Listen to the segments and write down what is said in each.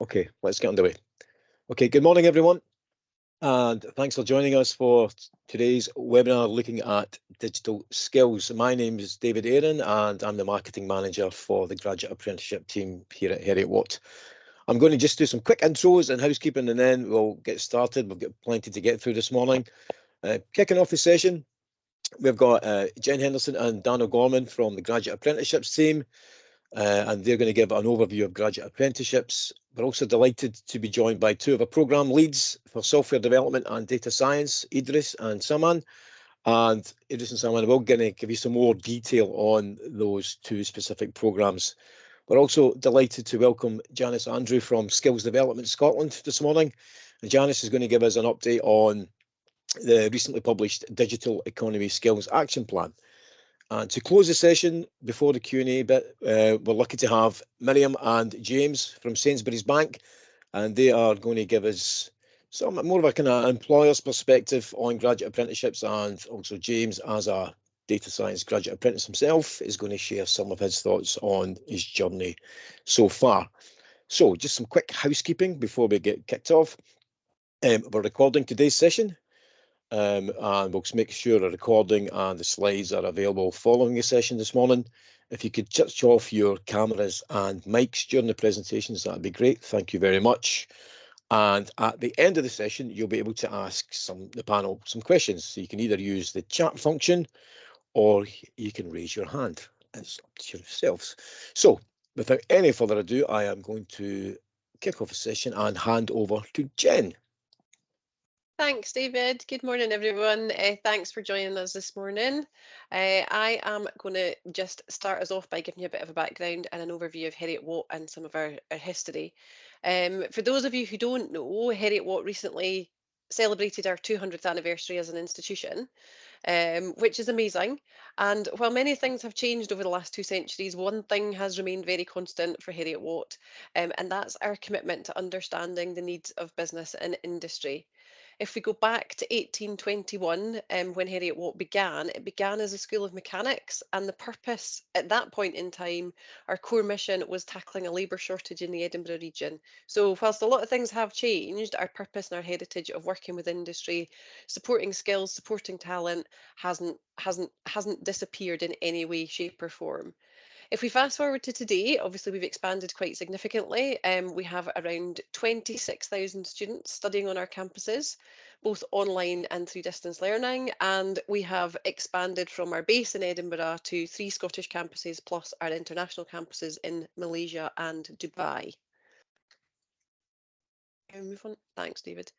Okay, let's get underway. Okay, good morning, everyone, and thanks for joining us for today's webinar looking at digital skills. My name is David Aaron, and I'm the marketing manager for the graduate apprenticeship team here at Heriot-Watt. I'm going to just do some quick intros and housekeeping, and then we'll get started. We've got plenty to get through this morning. Kicking off the session, we've got Jen Henderson and Dan O'Gorman from the graduate apprenticeships team. And they're going to give an overview of graduate apprenticeships. We're also delighted to be joined by two of our programme leads for software development and data science, Idris and Saman. And Idris and Saman will going to give you some more detail on those two specific programmes. We're also delighted to welcome Janice Andrew from Skills Development Scotland this morning. And Janice is going to give us an update on the recently published Digital Economy Skills Action Plan. And to close the session before the Q&A bit, we're lucky to have Miriam and James from Sainsbury's Bank, and they are going to give us some more of a kind of employer's perspective on graduate apprenticeships, and also James, as a data science graduate apprentice himself, is going to share some of his thoughts on his journey so far. So just some quick housekeeping before we get kicked off. We're recording today's session. And we'll make sure the recording and the slides are available following the session this morning. If you could switch off your cameras and mics during the presentations, that'd be great. Thank you very much. And at the end of the session, you'll be able to ask the panel some questions. So you can either use the chat function or you can raise your hand. It's up to yourselves. So without any further ado, I am going to kick off the session and hand over to Jen. Thanks, David. Good morning, everyone. Thanks for joining us this morning. I am going to just start us off by giving you a bit of a background and an overview of Heriot-Watt and some of our history. For those of you who don't know, Heriot-Watt recently celebrated our 200th anniversary as an institution, which is amazing. And while many things have changed over the last 2 centuries, one thing has remained very constant for Heriot-Watt, and that's our commitment to understanding the needs of business and industry. If we go back to 1821, when Heriot-Watt began, it began as a school of mechanics, and the purpose at that point in time, our core mission was tackling a labour shortage in the Edinburgh region. So whilst a lot of things have changed, our purpose and our heritage of working with industry, supporting skills, supporting talent hasn't disappeared in any way, shape or form. If we fast forward to today, obviously we've expanded quite significantly. We have around 26,000 students studying on our campuses, both online and through distance learning. And we have expanded from our base in Edinburgh to 3 Scottish campuses, plus our international campuses in Malaysia and Dubai. Move on. Thanks, David.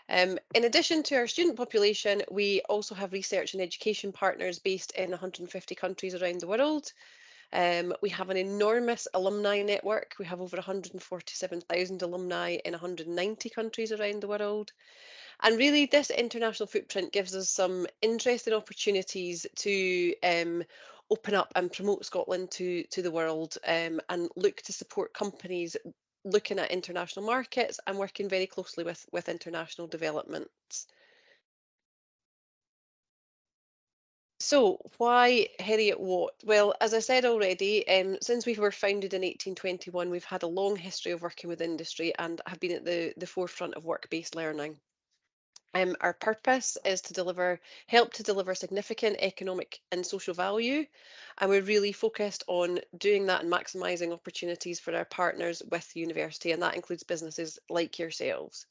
In addition to our student population, we also have research and education partners based in 150 countries around the world. We have an enormous alumni network. We have over 147,000 alumni in 190 countries around the world. And really, this international footprint gives us some interesting opportunities to open up and promote Scotland to the world, and look to support companies looking at international markets and working very closely with international developments. So why Heriot-Watt? Well, as I said already, since we were founded in 1821, we've had a long history of working with industry and have been at the forefront of work-based learning. Our purpose is to help to deliver significant economic and social value, and we're really focused on doing that and maximising opportunities for our partners with the university, and that includes businesses like yourselves.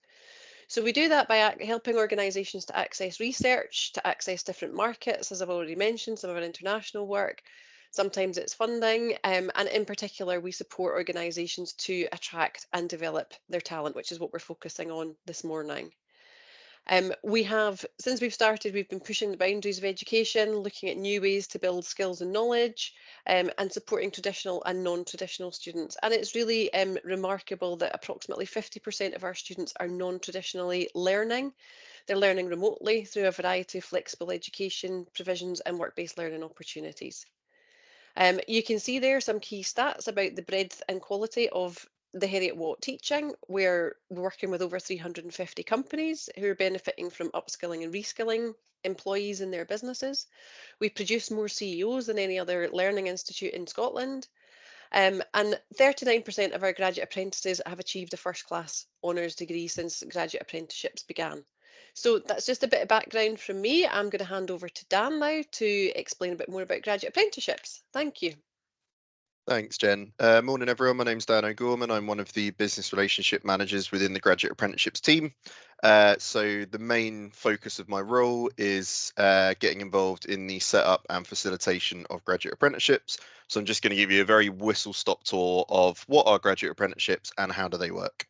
So we do that by helping organisations to access research, to access different markets, as I've already mentioned, some of our international work. Sometimes it's funding, and in particular, we support organisations to attract and develop their talent, which is what we're focusing on this morning. Since we've started, we've been pushing the boundaries of education, looking at new ways to build skills and knowledge, and supporting traditional and non-traditional students. And it's really remarkable that approximately 50% of our students are non-traditionally learning. They're learning remotely through a variety of flexible education provisions and work-based learning opportunities. You can see there some key stats about the breadth and quality of the Heriot-Watt teaching. We're working with over 350 companies who are benefiting from upskilling and reskilling employees in their businesses. We produce more CEOs than any other learning institute in Scotland. And 39% of our graduate apprentices have achieved a first class honours degree since graduate apprenticeships began. So that's just a bit of background from me. I'm going to hand over to Dan now to explain a bit more about graduate apprenticeships. Thank you. Thanks, Jen. Morning, everyone. My name's Dan O'Gorman. I'm one of the business relationship managers within the graduate apprenticeships team. So the main focus of my role is getting involved in the setup and facilitation of graduate apprenticeships. So I'm just going to give you a very whistle-stop tour of what are graduate apprenticeships and how do they work.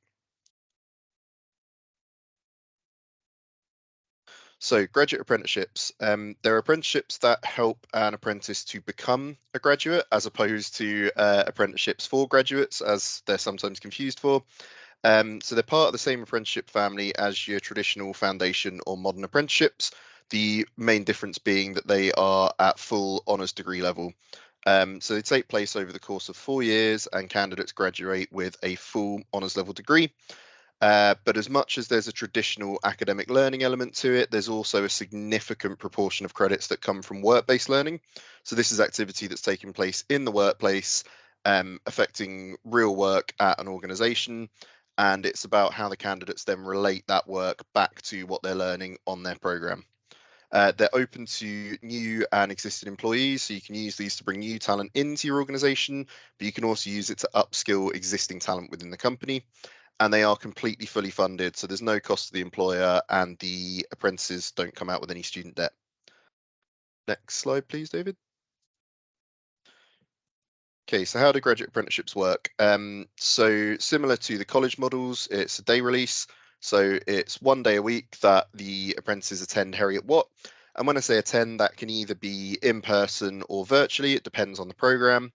So graduate apprenticeships, they're apprenticeships that help an apprentice to become a graduate as opposed to apprenticeships for graduates, as they're sometimes confused for. So they're part of the same apprenticeship family as your traditional foundation or modern apprenticeships. The main difference being that they are at full honours degree level. So they take place over the course of 4 years and candidates graduate with a full honours level degree. But as much as there's a traditional academic learning element to it, there's also a significant proportion of credits that come from work-based learning. So this is activity that's taking place in the workplace, affecting real work at an organisation. And it's about how the candidates then relate that work back to what they're learning on their programme. They're open to new and existing employees, so you can use these to bring new talent into your organisation, but you can also use it to upskill existing talent within the company. And they are completely fully funded, so there's no cost to the employer, and the apprentices don't come out with any student debt. Next slide, please, David. Okay, so how do graduate apprenticeships work? So similar to the college models, it's a day release. So it's 1 day a week that the apprentices attend Heriot-Watt. And when I say attend, that can either be in person or virtually. It depends on the program,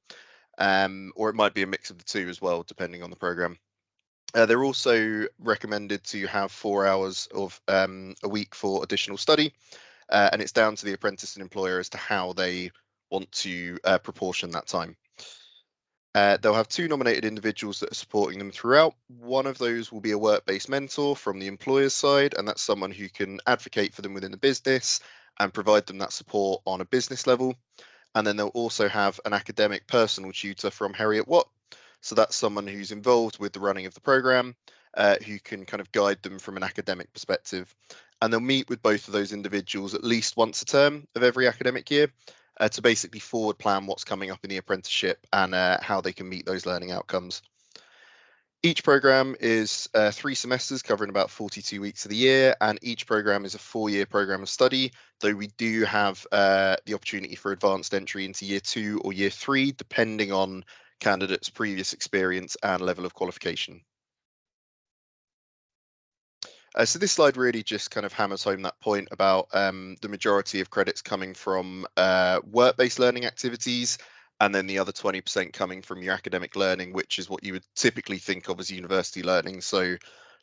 or it might be a mix of the two as well, depending on the program. They're also recommended to have 4 hours of a week for additional study, and it's down to the apprentice and employer as to how they want to proportion that time. They'll have 2 nominated individuals that are supporting them throughout. One of those will be a work-based mentor from the employer's side, and that's someone who can advocate for them within the business and provide them that support on a business level. And then they'll also have an academic personal tutor from Heriot-Watt. So that's someone who's involved with the running of the program, who can kind of guide them from an academic perspective. And they'll meet with both of those individuals at least once a term of every academic year to basically forward plan what's coming up in the apprenticeship and how they can meet those learning outcomes. Each program is 3 semesters covering about 42 weeks of the year, and each program is a 4-year program of study, though we do have the opportunity for advanced entry into year 2 or year 3, depending on candidates' previous experience and level of qualification. So this slide really just kind of hammers home that point about the majority of credits coming from work-based learning activities, and then the other 20% coming from your academic learning, which is what you would typically think of as university learning. So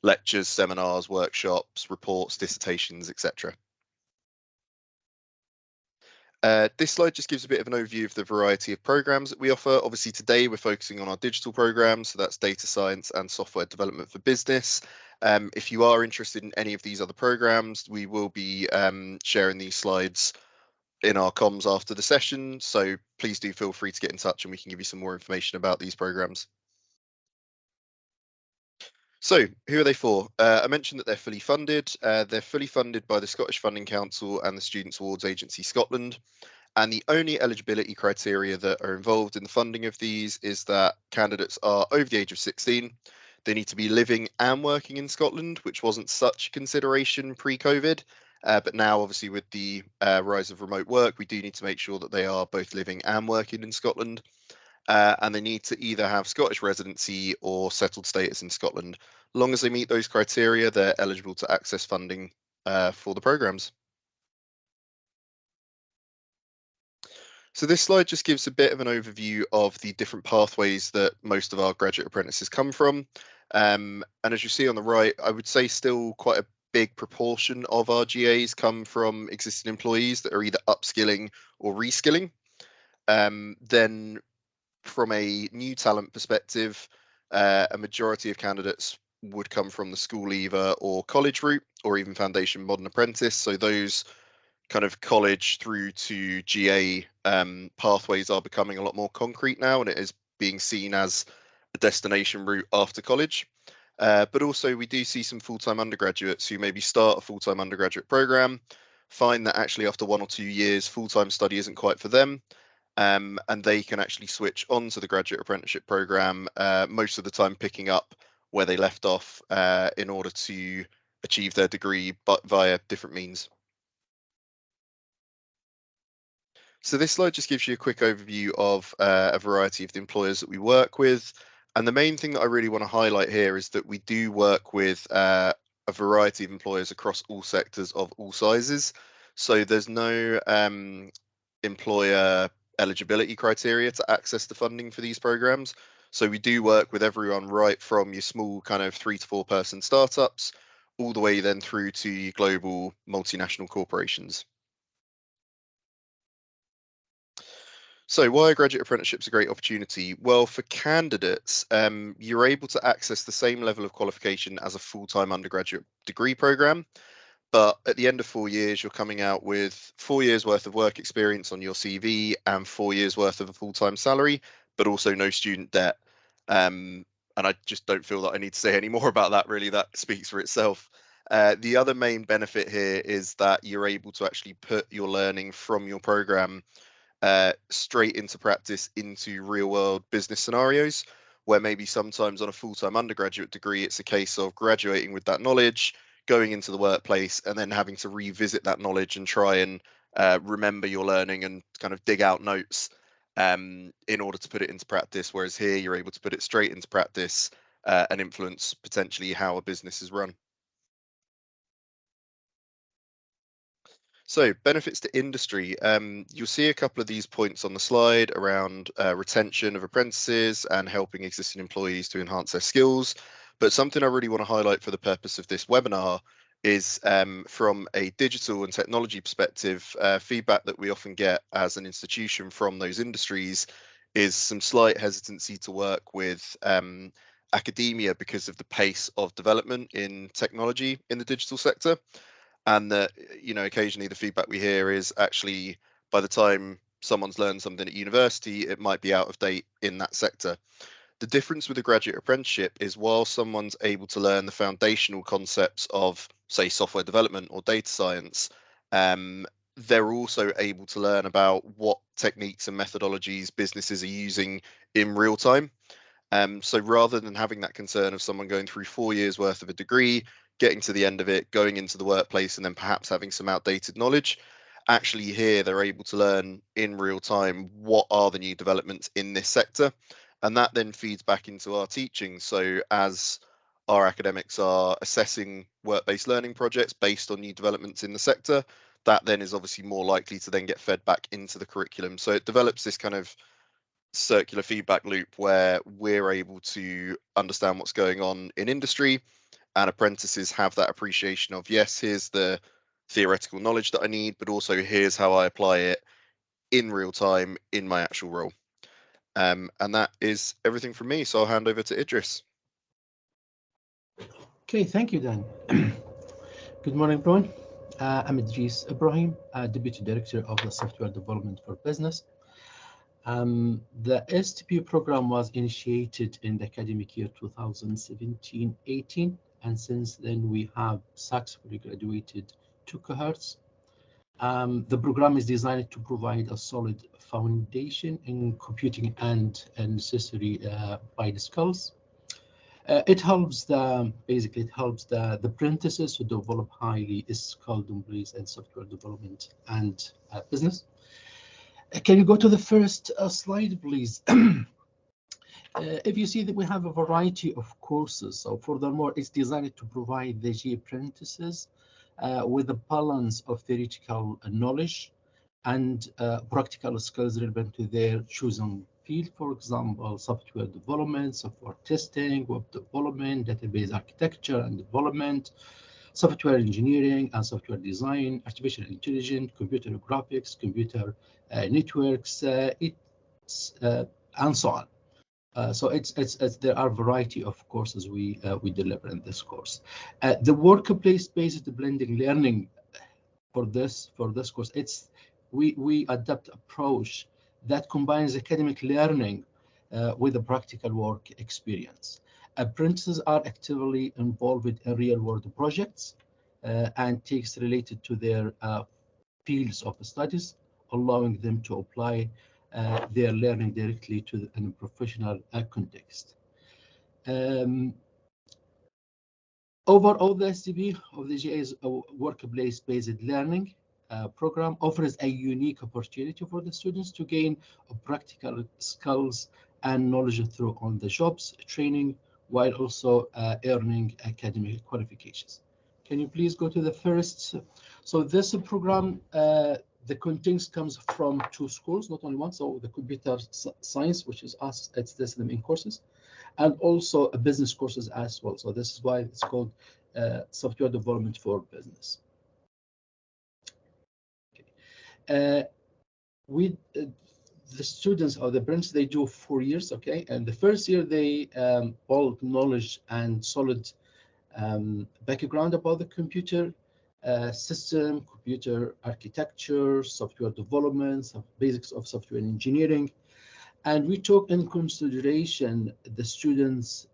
lectures, seminars, workshops, reports, dissertations, etc. This slide just gives a bit of an overview of the variety of programs that we offer. Obviously, today we're focusing on our digital programs, so that's data science and software development for business. If you are interested in any of these other programs, we will be sharing these slides in our comms after the session, so please do feel free to get in touch and we can give you some more information about these programs. So, who are they for? I mentioned that they're fully funded. They're fully funded by the Scottish Funding Council and the Students' Awards Agency Scotland. And the only eligibility criteria that are involved in the funding of these is that candidates are over the age of 16. They need to be living and working in Scotland, which wasn't such a consideration pre-COVID. But now, obviously, with the rise of remote work, we do need to make sure that they are both living and working in Scotland. And they need to either have Scottish residency or settled status in Scotland. As long as they meet those criteria, they're eligible to access funding for the programmes. So this slide just gives a bit of an overview of the different pathways that most of our graduate apprentices come from. And as you see on the right, I would say still quite a big proportion of our GAs come from existing employees that are either upskilling or reskilling. Then from a new talent perspective, a majority of candidates would come from the school leaver or college route, or even foundation modern apprentice. So those kind of college through to GA pathways are becoming a lot more concrete now, and it is being seen as a destination route after college. But also we do see some full-time undergraduates who maybe start a full-time undergraduate program, find that actually after 1 or 2 years full-time study isn't quite for them, and they can actually switch on to the graduate apprenticeship program, most of the time picking up where they left off in order to achieve their degree, but via different means. So this slide just gives you a quick overview of a variety of the employers that we work with. And the main thing that I really want to highlight here is that we do work with a variety of employers across all sectors of all sizes. So there's no employer eligibility criteria to access the funding for these programs. So we do work with everyone right from your small kind of 3 to 4 person startups all the way then through to your global multinational corporations. So why are graduate apprenticeships a great opportunity? Well, for candidates, you're able to access the same level of qualification as a full-time undergraduate degree program. But at the end of 4 years, you're coming out with 4 years worth of work experience on your CV and 4 years worth of a full-time salary, but also no student debt. And I just don't feel that I need to say any more about that, really. That speaks for itself. The other main benefit here is that you're able to actually put your learning from your program straight into practice, into real world business scenarios, where maybe sometimes on a full-time undergraduate degree it's a case of graduating with that knowledge, going into the workplace, and then having to revisit that knowledge and try and remember your learning and kind of dig out notes in order to put it into practice. Whereas here you're able to put it straight into practice and influence potentially how a business is run. So benefits to industry. You'll see a couple of these points on the slide around retention of apprentices and helping existing employees to enhance their skills. But something I really want to highlight for the purpose of this webinar is from a digital and technology perspective, feedback that we often get as an institution from those industries is some slight hesitancy to work with academia because of the pace of development in technology in the digital sector. And that, occasionally the feedback we hear is actually by the time someone's learned something at university, it might be out of date in that sector. The difference with a graduate apprenticeship is while someone's able to learn the foundational concepts of, say, software development or data science, they're also able to learn about what techniques and methodologies businesses are using in real time. So rather than having that concern of someone going through 4 years worth of a degree, getting to the end of it, going into the workplace, and then perhaps having some outdated knowledge, actually here they're able to learn in real time what are the new developments in this sector. And that then feeds back into our teaching. So as our academics are assessing work-based learning projects based on new developments in the sector, that then is obviously more likely to then get fed back into the curriculum. So it develops this kind of circular feedback loop where we're able to understand what's going on in industry, and apprentices have that appreciation of, yes, here's the theoretical knowledge that I need, but also here's how I apply it in real time in my actual role. And that is everything from me. So I'll hand over to Idris. Okay, thank you, Dan. Good morning, everyone. I'm Idris Ibrahim, Deputy Director of the Software Development for Business. The STP program was initiated in the academic year 2017-18, and since then we have successfully graduated 2 cohorts. The program is designed to provide a solid foundation in computing and necessary applied skills. It helps the apprentices to develop highly skilled employees in software development and business. Can you go to the first slide, please? If you see that we have a variety of courses, so furthermore, it's designed to provide the GE apprentices with a balance of theoretical knowledge and practical skills relevant to their chosen field. For example, software development, software testing, web development, database architecture and development, software engineering and software design, artificial intelligence, computer graphics, computer networks, and so on. So there are a variety of courses we deliver in this course. The workplace-based blending learning for this course, we adopt approach that combines academic learning with a practical work experience. Apprentices are actively involved in real-world projects and tasks related to their fields of studies, allowing them to apply their learning directly to a professional context. Overall, the STP of the GA's workplace-based learning program offers a unique opportunity for the students to gain practical skills and knowledge through on-the-jobs training while also earning academic qualifications. Can you please go to the first? So this program, the contents comes from 2 schools, not only one. So the computer science, which is us, it's this the main courses, and also business courses as well. So this is why it's called software development for business. Okay. The students or the branch, they do 4 years, okay? And the first year they build knowledge and solid background about the computer system, computer architecture, software development, some basics of software engineering. And we took in consideration the students'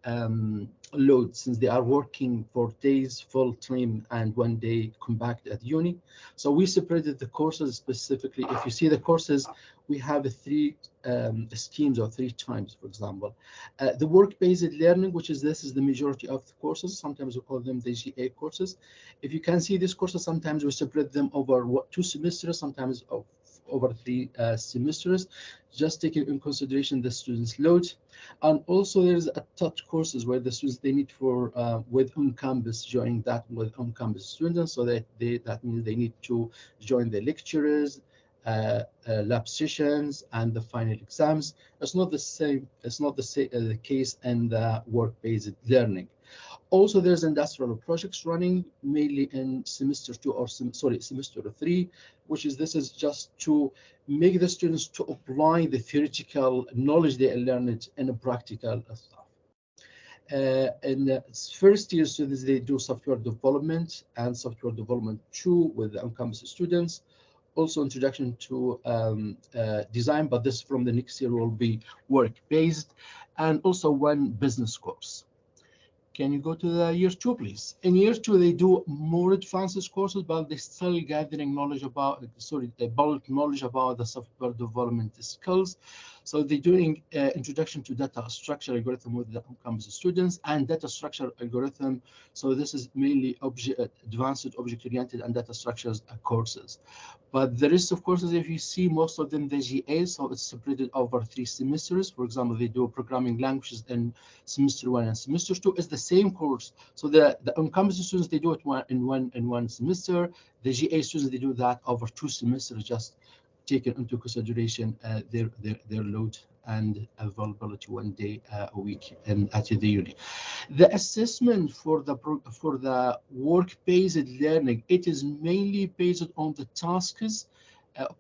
load, since they are working 4 days full time and 1 day come back at uni. So we separated the courses specifically. If you see the courses, we have 3 schemes or 3 times, for example. The work-based learning, which is this is the majority of the courses. Sometimes we call them the GA courses. If you can see these courses, sometimes we separate them over 2 semesters, sometimes over 3 semesters, just taking in consideration the students' load. And also there's a touch courses where the students, they need for with on-campus, joining that with on-campus students, so that that means they need to join the lecturers, lab sessions, and the final exams. It's not the same. It's not the case in the work-based learning. Also, there's industrial projects running mainly in semester 2 or semester 3, which is this is just to make the students to apply the theoretical knowledge they learned in a practical stuff. In the first year students, they do software development and software development 2 with the on-campus students. Also introduction to design, but this from the next year will be work-based, and also 1 business course. Can you go to the year 2, please? In year 2, they do more advanced courses, but they're still gathering knowledge about, bulk knowledge about the software development skills. So they're doing introduction to data structure algorithm with the on-campus students and data structure algorithm. So this is mainly advanced object-oriented and data structures courses. But the rest of courses, if you see, most of them the GA, so it's separated over 3 semesters. For example, they do programming languages in semester 1 and semester 2 is the same course. So the on-campus students, they do it in one semester. The GA students, they do that over 2 semesters, just taking into consideration their load and availability 1 day a week at the uni. The assessment for the work-based learning, it is mainly based on the tasks,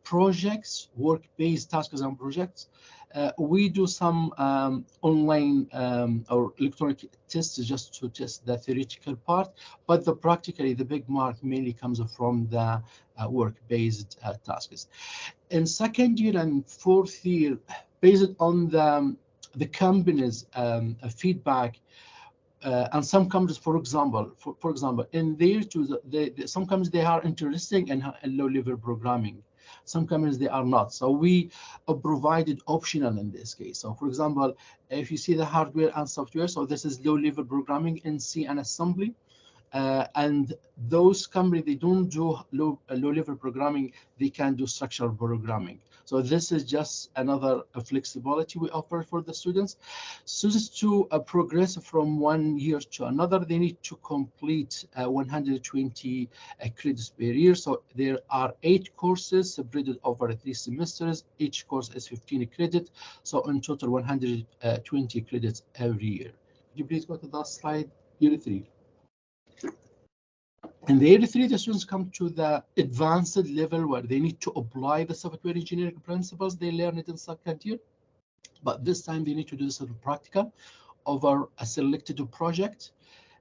projects, work-based tasks and projects. We do some online or electronic tests just to test the theoretical part, but practically the big mark mainly comes from the work-based tasks. In second year and 4th year, based on the company's feedback, and some companies, for example, in there to some companies, they are interested in low-level programming. Some companies, they are not. So we provided optional in this case. So for example, if you see the hardware and software, so this is low-level programming in C and assembly. And those companies, they don't do low-level programming, they can do structural programming. So this is just another flexibility we offer for the students. Students to progress from 1 year to another, they need to complete 120 credits per year. So there are 8 courses separated over 3 semesters. Each course is 15 credits. So in total, 120 credits every year. Could you please go to that slide, year 3? In the year 3, the students come to the advanced level where they need to apply the software engineering principles they learned in second year. But this time they need to do this practical over a selected project.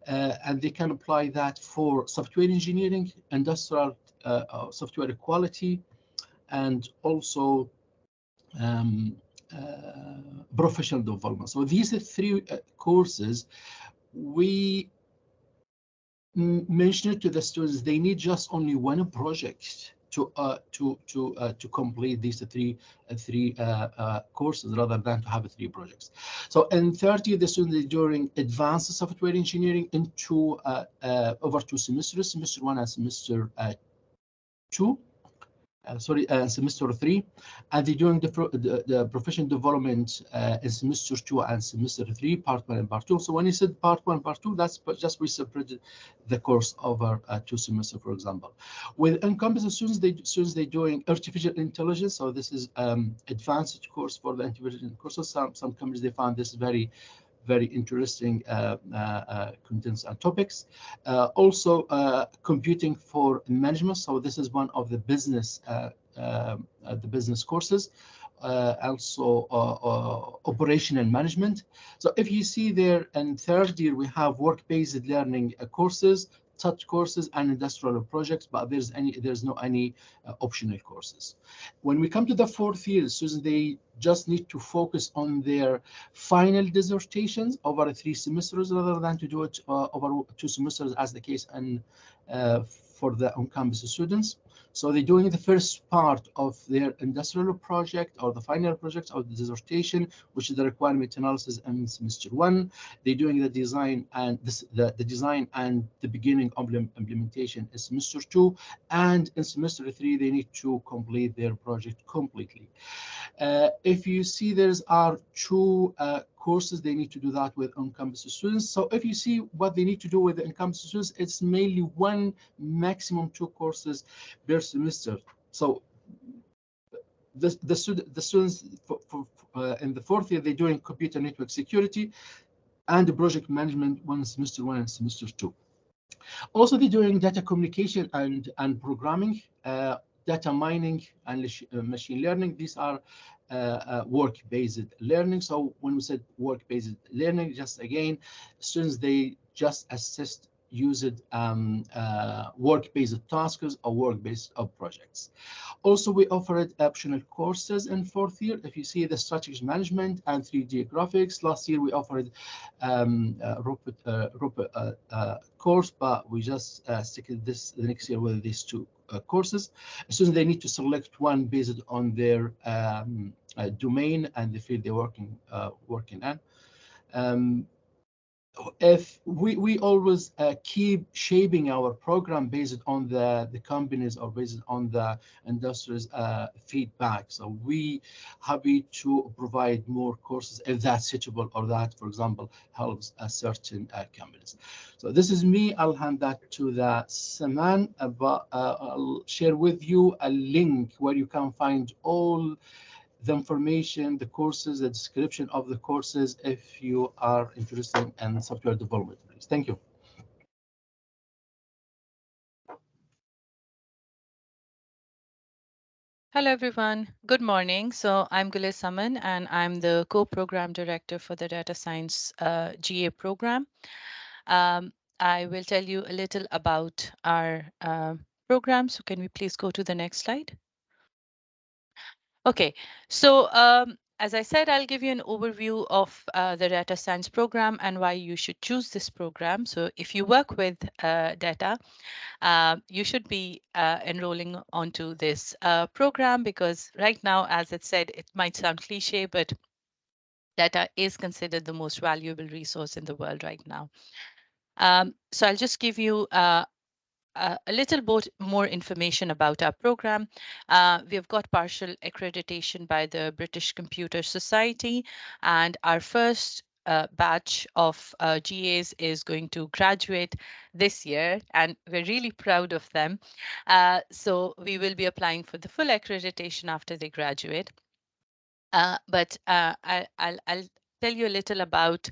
And they can apply that for software engineering, industrial software quality, and also professional development. So these are three courses. We mentioned to the students they need just only one project to complete these three courses rather than to have three projects. So in third year, the students during advanced software engineering into over 2 semesters, semester 1 and semester 2. Semester 3, and they're doing the professional development in semester 2 and semester 3, part 1 and part 2. So when you said part 1 and part 2, that's just we separated the course over 2 semesters, for example. With encompass students, they're doing artificial intelligence. So this is advanced course for the artificial courses. Some companies, they found this very interesting contents and topics. Also, computing for management. So this is one of the business courses. Also, operational management. So if you see there in third year, we have work-based learning courses, touch courses, and industrial projects, but there's no any optional courses. When we come to the fourth year, students, they just need to focus on their final dissertations over 3 semesters rather than to do it over 2 semesters, as the case and for the on-campus students. So they're doing the first part of their industrial project or the final project of the dissertation, which is the requirement analysis in semester 1. They're doing the design and the design and the beginning of implementation in semester 2. And in semester 3, they need to complete their project completely. If you see, there's are 2 courses they need to do that with on-campus students. So if you see what they need to do with the on-campus students, it's mainly 1, maximum 2 courses per semester. So the students in the fourth year, they're doing computer network security and project management, semester 1 and semester 2. Also, they're doing data communication and programming, data mining and machine learning. These are work-based learning. So when we said work-based learning, just again, students, they just assist used work-based tasks or work-based projects. Also, we offered optional courses in fourth year. If you see the strategy management and 3D graphics, last year we offered course, but we just stick this the next year with these 2 courses. Students, they need to select one based on their domain and the field they're working in. If we always keep shaping our program based on the companies or based on the industry's feedback. So we happy to provide more courses if that's suitable or that, for example, helps certain companies. So this is me. I'll hand that to the Saman, but I'll share with you a link where you can find all the information, the courses, the description of the courses, if you are interested in software development. Please. Thank you. Hello, everyone. Good morning. So I'm Gule Saman, and I'm the co-program director for the Data Science GA program. I will tell you a little about our program. So can we please go to the next slide? Okay, so as I said, I'll give you an overview of the data science program and why you should choose this program. So if you work with data, you should be enrolling onto this program, because right now, as it said, it might sound cliche, but data is considered the most valuable resource in the world right now. So I'll just give you a little bit more information about our program. We have got partial accreditation by the British Computer Society, and our first batch of GAs is going to graduate this year, and we're really proud of them. So we will be applying for the full accreditation after they graduate. But I'll tell you a little about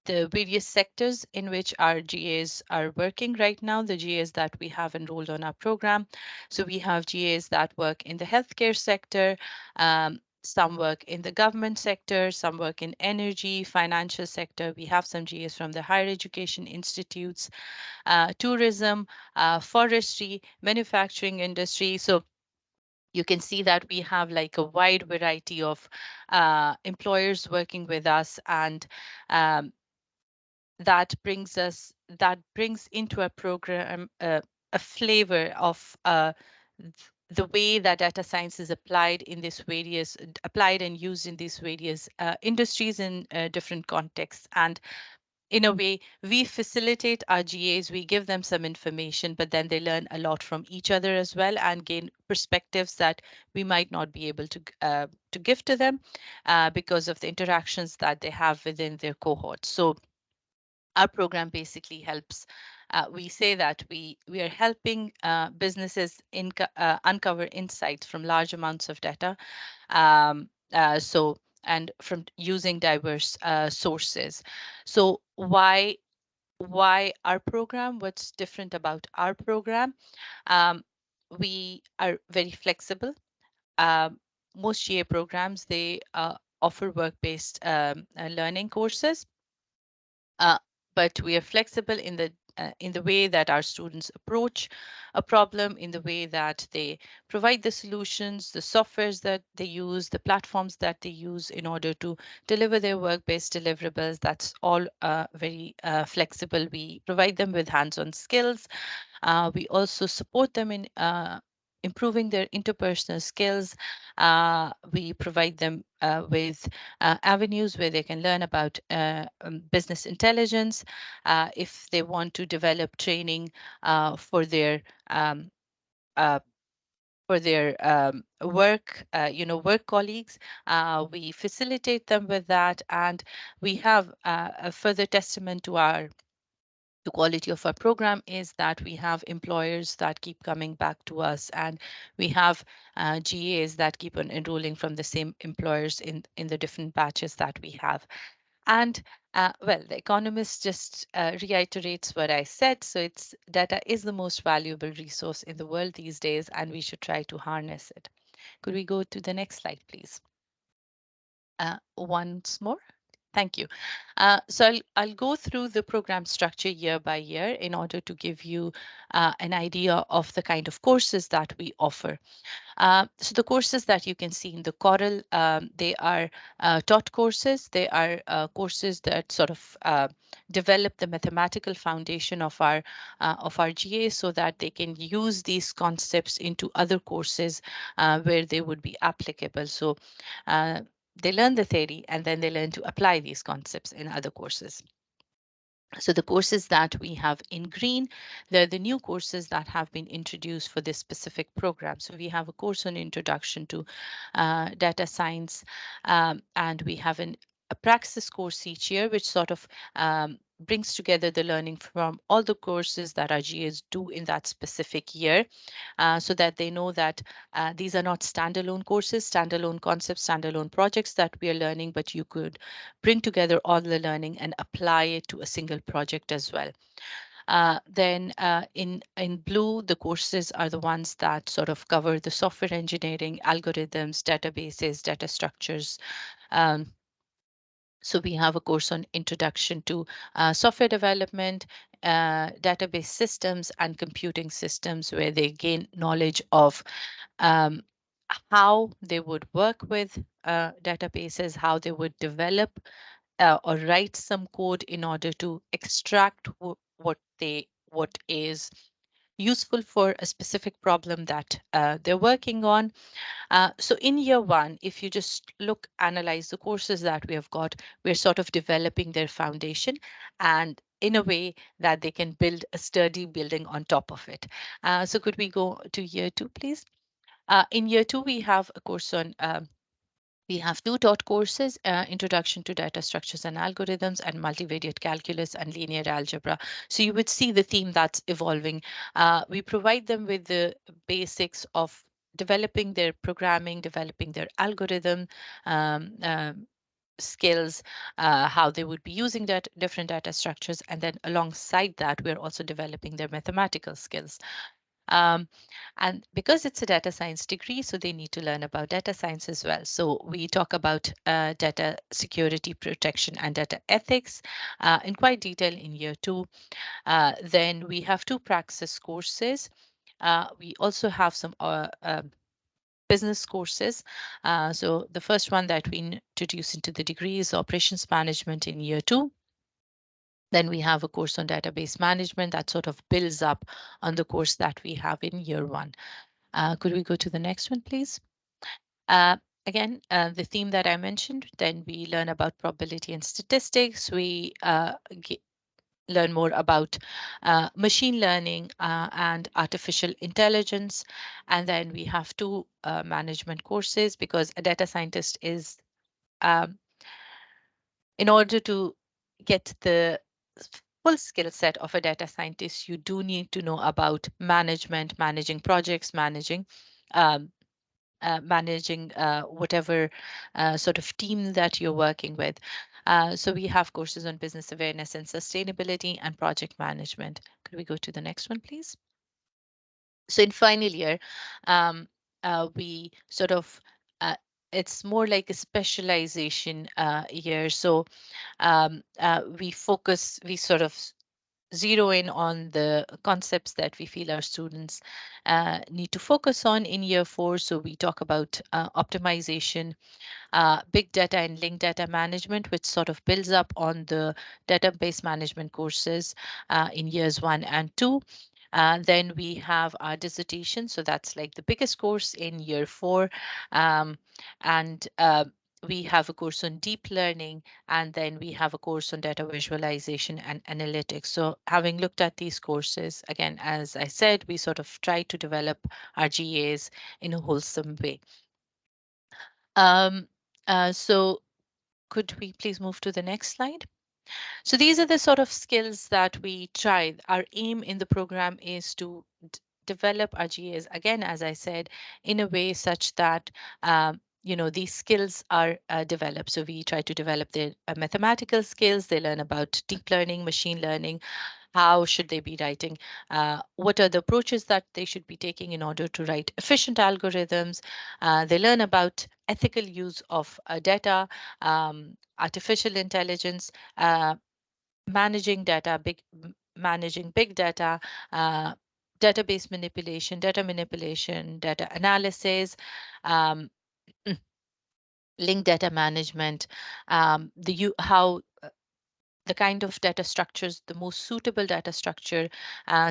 the various sectors in which our GAs are working right now, the GAs that we have enrolled on our program. So we have GAs that work in the healthcare sector, some work in the government sector, some work in energy, financial sector. We have some GAs from the higher education institutes, tourism, forestry, manufacturing industry. So You can see that we have like a wide variety of employers working with us, and that brings into a program a flavor of the way that data science is applied and used in these various industries in different contexts. And in a way, we facilitate our GAs, we give them some information, but then they learn a lot from each other as well and gain perspectives that we might not be able to give to them because of the interactions that they have within their cohort. So our program basically helps. We say that we are helping businesses uncover insights from large amounts of data. And from using diverse sources. So why our program? What's different about our program? We are very flexible. Most GA programs, they offer work-based learning courses, but we are flexible in the way that our students approach a problem, in the way that they provide the solutions, the softwares that they use, the platforms that they use in order to deliver their work-based deliverables. That's all very flexible. We provide them with hands-on skills. We also support them in improving their interpersonal skills. We provide them with avenues where they can learn about business intelligence. If they want to develop training for their uh, work, work colleagues, we facilitate them with that, and we have a further testament to the quality of our program is that we have employers that keep coming back to us, and we have GAs that keep on enrolling from the same employers in the different batches that we have. And well, the Economist just reiterates what I said. So it's data is the most valuable resource in the world these days, and we should try to harness it. Could we go to the next slide, please? Once more. Thank you. So I'll go through the program structure year by year in order to give you an idea of the kind of courses that we offer. So the courses that you can see in the Coral, they are taught courses. They are courses that sort of develop the mathematical foundation of our GA so that they can use these concepts into other courses where they would be applicable. So they learn the theory and then they learn to apply these concepts in other courses. So the courses that we have in green, they're the new courses that have been introduced for this specific program. So we have a course on introduction to data science, and we have a praxis course each year, which sort of brings together the learning from all the courses that our GAs do in that specific year, so that they know that these are not standalone courses, standalone concepts, standalone projects that we are learning, but you could bring together all the learning and apply it to a single project as well. Then in blue, the courses are the ones that sort of cover the software engineering, algorithms, databases, data structures. So we have a course on introduction to software development, database systems, and computing systems, where they gain knowledge of how they would work with databases, how they would develop or write some code in order to extract what is useful for a specific problem that they're working on. So in year one, if you just analyze the courses that we have got, we're sort of developing their foundation and in a way that they can build a sturdy building on top of it. So could we go to year two, please? In year two, we have a course on we have two taught courses, Introduction to Data Structures and Algorithms and Multivariate Calculus and Linear Algebra. So you would see the theme that's evolving. We provide them with the basics of developing their programming, developing their algorithm skills, how they would be using different data structures. And then alongside that, we're also developing their mathematical skills. And because it's a data science degree, so they need to learn about data science as well. So we talk about data security, protection, and data ethics in quite detail in year two. Then we have two praxis courses. We also have some business courses. So the first one that we introduce into the degree is operations management in year 2. Then we have a course on database management that sort of builds up on the course that we have in year 1. Could we go to the next one, please? Again, the theme that I mentioned, then we learn about probability and statistics. We learn more about machine learning and artificial intelligence. And then we have 2 management courses, because a data scientist is, in order to get the full skill set of a data scientist, you do need to know about management, managing projects, managing whatever sort of team that you're working with. So we have courses on business awareness and sustainability and project management. Could we go to the next one, please? So in final year, we sort of, it's more like a specialization year. So we sort of zero in on the concepts that we feel our students need to focus on in year 4. So we talk about optimization, big data and linked data management, which sort of builds up on the database management courses in years 1 and 2. Then we have our dissertation. So that's like the biggest course in year 4. And we have a course on deep learning, and then we have a course on data visualization and analytics. So having looked at these courses, again, as I said, we sort of try to develop our GAs in a wholesome way. So could we please move to the next slide? So these are the sort of skills that we try. Our aim in the program is to develop our GAs, again, as I said, in a way such that these skills are developed. So we try to develop their mathematical skills. They learn about deep learning, machine learning. How should they be writing? What are the approaches that they should be taking in order to write efficient algorithms? They learn about ethical use of data, artificial intelligence, managing big data, database manipulation, data analysis, linked data management, how the kind of data structures, the most suitable data structure,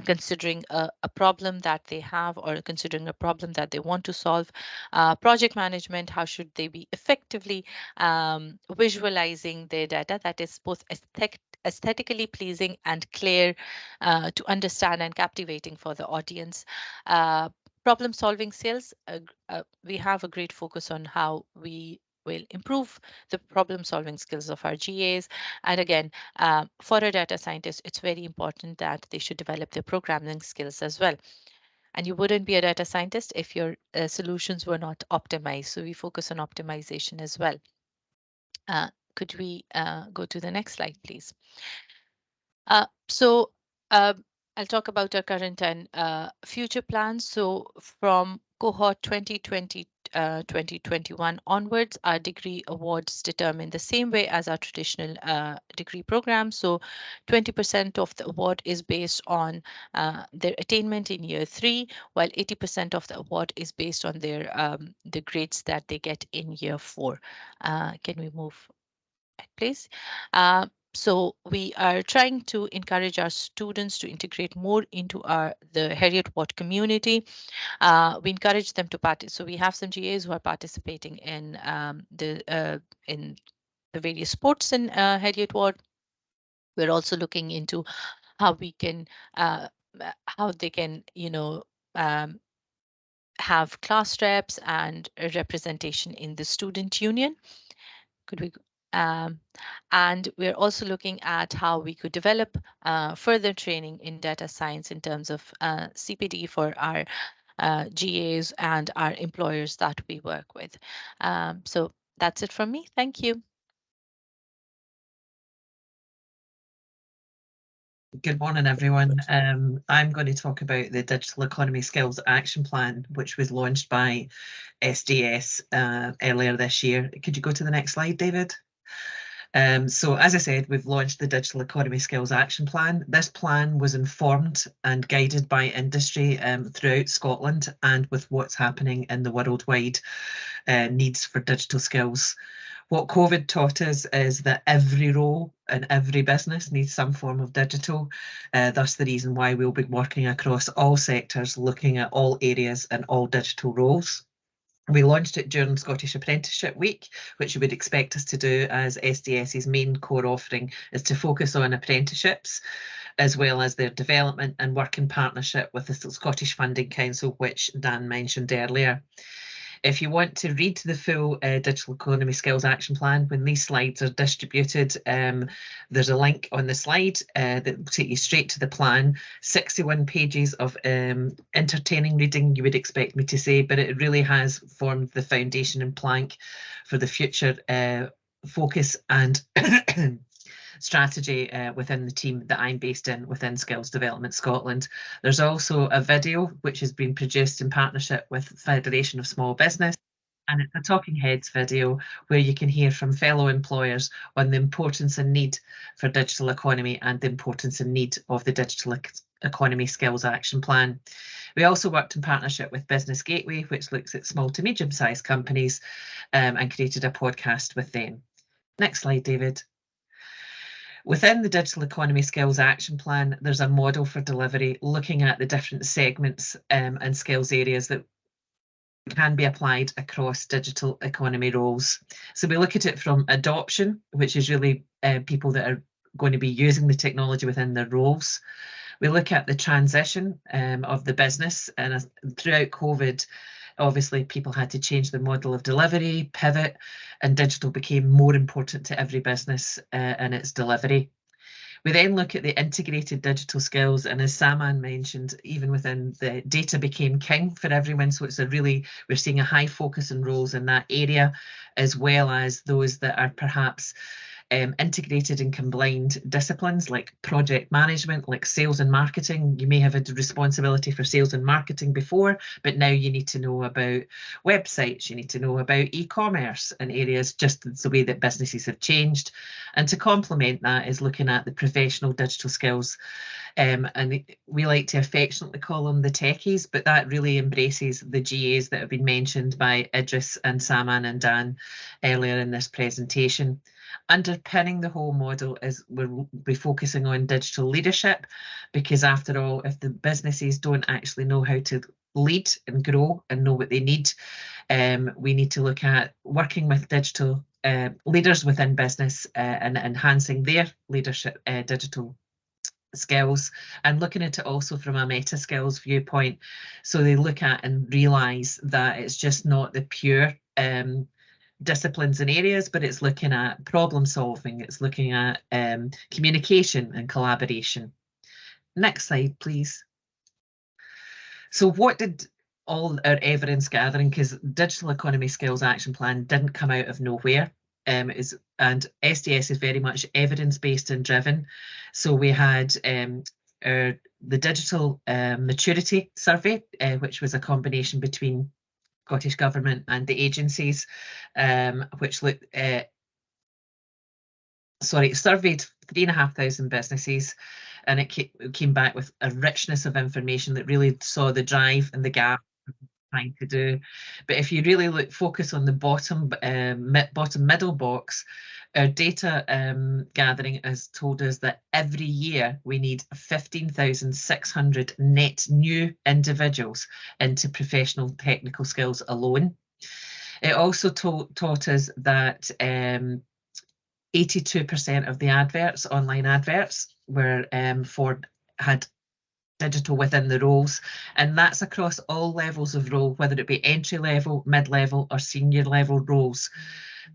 considering a problem that they have or considering a problem that they want to solve. Project management, how should they be effectively visualizing their data that is both aesthetically pleasing and clear to understand and captivating for the audience. Problem solving skills, we have a great focus on how we will improve the problem solving skills of our GAs. And again, for a data scientist, it's very important that they should develop their programming skills as well. And you wouldn't be a data scientist if your solutions were not optimized. So we focus on optimization as well. Could we go to the next slide, please? So I'll talk about our current and future plans. So from cohort 2020 2021 onwards, our degree awards determine the same way as our traditional degree program. So 20% of the award is based on their attainment in year 3, while 80% of the award is based on their the grades that they get in year 4. Can we move, please? So we are trying to encourage our students to integrate more into the Heriot-Watt community. We encourage them to participate. So we have some GAs who are participating in the various sports in Heriot-Watt. We're also looking into how we can, how they can, have class reps and a representation in the student union. Could we? And we're also looking at how we could develop further training in data science in terms of CPD for our GAs and our employers that we work with. So that's it from me. Thank you. Good morning, everyone. I'm going to talk about the Digital Economy Skills Action Plan, which was launched by SDS earlier this year. Could you go to the next slide, David? So as I said, we've launched the Digital Economy Skills Action Plan. This plan was informed and guided by industry throughout Scotland and with what's happening in the worldwide needs for digital skills. What COVID taught us is that every role and every business needs some form of digital. That's the reason why we'll be working across all sectors, looking at all areas and all digital roles. We launched it during Scottish Apprenticeship Week, which you would expect us to do, as SDS's main core offering is to focus on apprenticeships, as well as their development and work in partnership with the Scottish Funding Council, which Dan mentioned earlier. If you want to read the full Digital Economy Skills Action Plan, when these slides are distributed, there's a link on the slide that will take you straight to the plan. 61 pages of entertaining reading, you would expect me to say, but it really has formed the foundation and plank for the future focus and strategy within the team that I'm based in within Skills Development Scotland. There's also a video which has been produced in partnership with Federation of Small Business, and it's a talking heads video where you can hear from fellow employers on the importance and need for digital economy and the importance and need of the Digital Economy Skills Action Plan. We also worked in partnership with Business Gateway, which looks at small to medium-sized companies, and created a podcast with them. Next slide, David. Within the Digital Economy Skills Action Plan, there's a model for delivery looking at the different segments and skills areas that can be applied across digital economy roles. So we look at it from adoption, which is really people that are going to be using the technology within their roles. We look at the transition of the business, and throughout COVID, obviously people had to change their model of delivery, pivot, and digital became more important to every business and its delivery. We then look at the integrated digital skills, and as Saman mentioned, even within the data became king for everyone. So it's we're seeing a high focus on roles in that area, as well as those that are perhaps integrated and combined disciplines like project management, like sales and marketing. You may have a responsibility for sales and marketing before, but now you need to know about websites, you need to know about e-commerce and areas, just the way that businesses have changed. And to complement that is looking at the professional digital skills. And we like to affectionately call them the techies, but that really embraces the GAs that have been mentioned by Idris and Saman and Dan earlier in this presentation. Underpinning the whole model is we'll be focusing on digital leadership, because after all, if the businesses don't actually know how to lead and grow and know what they need, we need to look at working with digital leaders within business and enhancing their leadership digital skills, and looking at it also from a meta skills viewpoint. So they look at and realise that it's just not the pure disciplines and areas, but it's looking at problem solving, it's looking at communication and collaboration. Next slide, please. So what did all our evidence gathering, because Digital Economy Skills Action Plan didn't come out of nowhere, and SDS is very much evidence-based and driven. So we had the Digital Maturity Survey, which was a combination between Scottish Government and the agencies, which surveyed 3,500 businesses, and it came back with a richness of information that really saw the drive and the gap trying to do. But if you really focus on the bottom middle box, our data gathering has told us that every year we need 15,600 net new individuals into professional technical skills alone. It also taught us that 82% of the adverts, online adverts, were had digital within the roles, and that's across all levels of role, whether it be entry level, mid-level or senior level roles.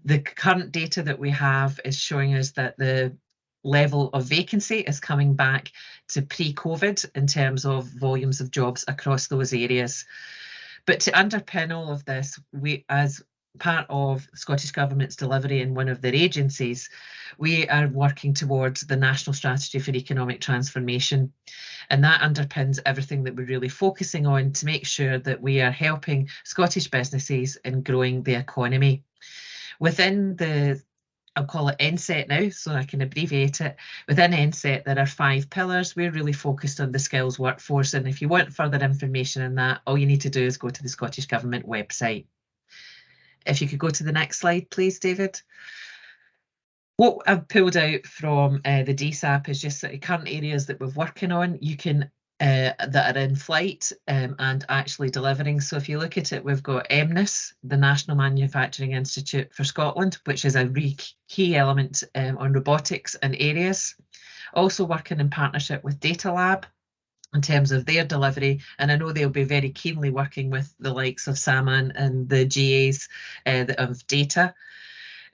The current data that we have is showing us that the level of vacancy is coming back to pre-COVID in terms of volumes of jobs across those areas. But to underpin all of this, we, as part of Scottish Government's delivery in one of their agencies, we are working towards the National Strategy for Economic Transformation. And that underpins everything that we're really focusing on to make sure that we are helping Scottish businesses in growing the economy. Within the I'll call it NSET now, so I can abbreviate it. Within NSET, there are 5 pillars. We're really focused on the skills workforce, and if you want further information on that, all you need to do is go to the Scottish Government website. If you could go to the next slide, please, David. What I've pulled out from the DSAP is just the current areas that we're working on. You can that are in flight and actually delivering. So if you look at it, we've got MNIS, the National Manufacturing Institute for Scotland, which is a really key element on robotics and areas. Also working in partnership with Data Lab in terms of their delivery, and I know they'll be very keenly working with the likes of Saman and the GAs of data.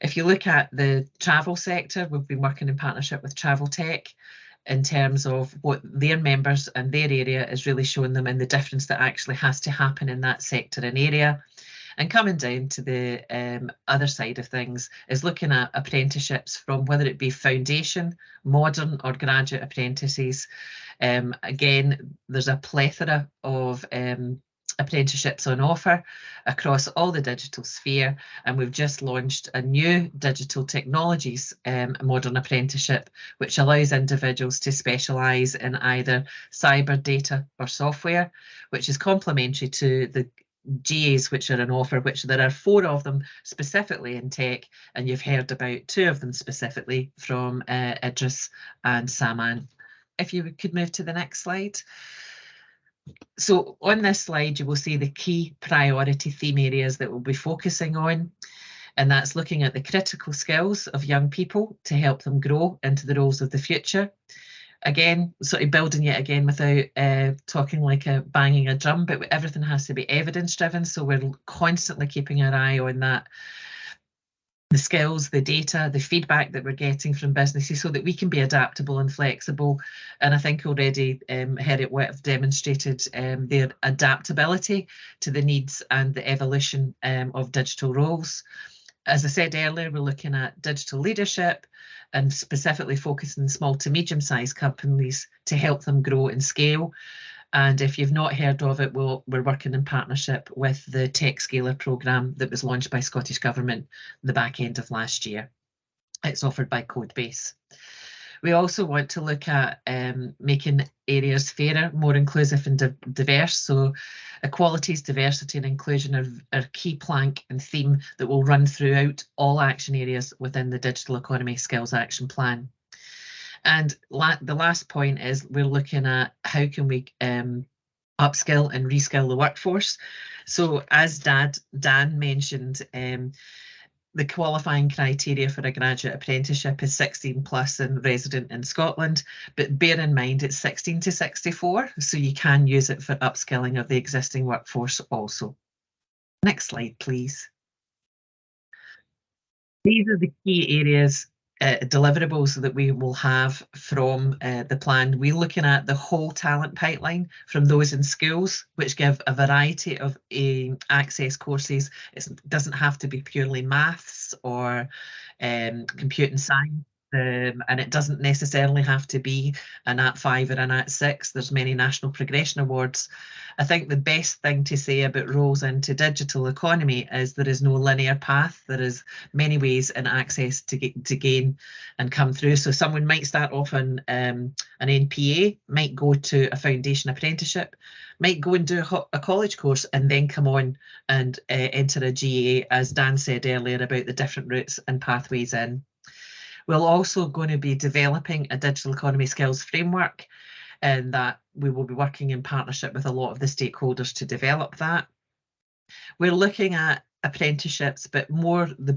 If you look at the travel sector, we've been working in partnership with Travel Tech in terms of what their members and their area is really showing them and the difference that actually has to happen in that sector and area. And coming down to the other side of things is looking at apprenticeships from whether it be foundation, modern or graduate apprentices. Again, there's a plethora of apprenticeships on offer across all the digital sphere, and we've just launched a new digital technologies modern apprenticeship, which allows individuals to specialise in either cyber, data or software, which is complementary to the GAs which are on offer, which there are 4 of them specifically in tech, and you've heard about 2 of them specifically from Idris and Saman. If you could move to the next slide. So on this slide, you will see the key priority theme areas that we'll be focusing on, and that's looking at the critical skills of young people to help them grow into the roles of the future. Again, sort of building it again without talking like a banging a drum, but everything has to be evidence driven. So we're constantly keeping our eye on that, the skills, the data, the feedback that we're getting from businesses so that we can be adaptable and flexible. And I think already Heriot-Watt have demonstrated their adaptability to the needs and the evolution of digital roles. As I said earlier, we're looking at digital leadership and specifically focusing on small to medium-sized companies to help them grow and scale. And if you've not heard of it, we're working in partnership with the Tech Scaler programme that was launched by Scottish Government the back end of last year. It's offered by Codebase. We also want to look at making areas fairer, more inclusive and diverse. So equalities, diversity and inclusion are a key plank and theme that will run throughout all action areas within the Digital Economy Skills Action Plan. And the last point is we're looking at how can we upskill and reskill the workforce. So as Dan mentioned, the qualifying criteria for a graduate apprenticeship is 16 plus and resident in Scotland, but bear in mind it's 16 to 64, so you can use it for upskilling of the existing workforce also. Next slide, please. These are the key areas, deliverables that we will have from the plan. We're looking at the whole talent pipeline from those in schools, which give a variety of access courses. It doesn't have to be purely maths or computing science. And it doesn't necessarily have to be an @5 or an @6. There's many national progression awards. I think the best thing to say about roles into digital economy is there is no linear path. There is many ways and access to gain and come through. So someone might start off on an NPA, might go to a foundation apprenticeship, might go and do a college course and then come on and enter a GA, as Dan said earlier about the different routes and pathways in. We're also going to be developing a digital economy skills framework, and that we will be working in partnership with a lot of the stakeholders to develop that. We're looking at apprenticeships, but